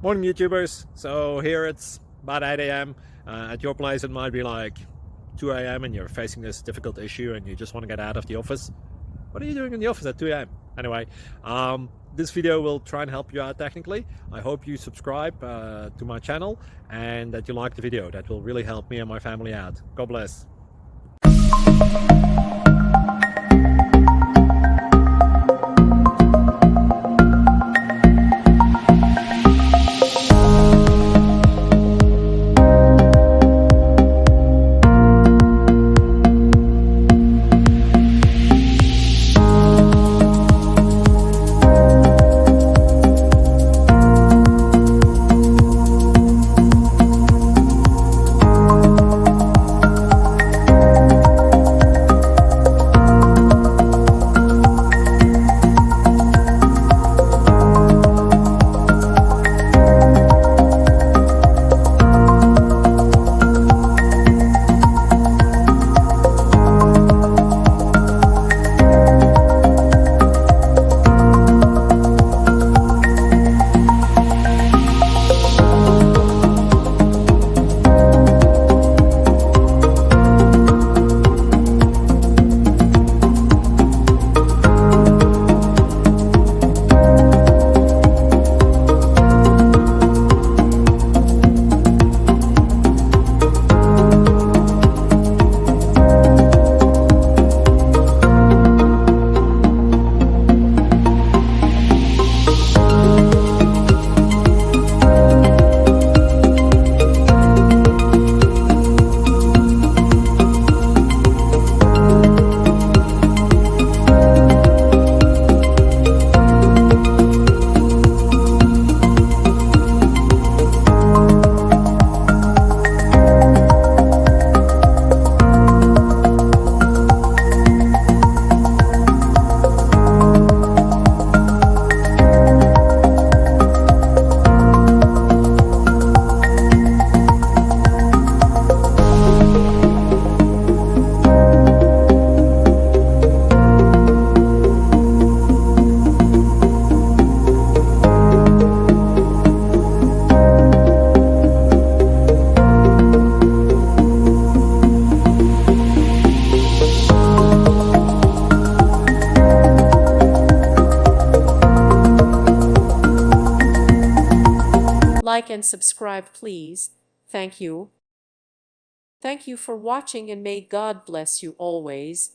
Morning YouTubers. So here it's about 8 a.m. At your place it might be like 2 a.m. and you're facing this difficult issue and you just want to get out of the office. What are you doing in the office at 2 a.m.? Anyway, this video will try and help you out technically. I hope you subscribe to my channel and that you like the video. That will really help me and my family out. God bless. Like and subscribe, please. Thank you. Thank you for watching, and may God bless you always.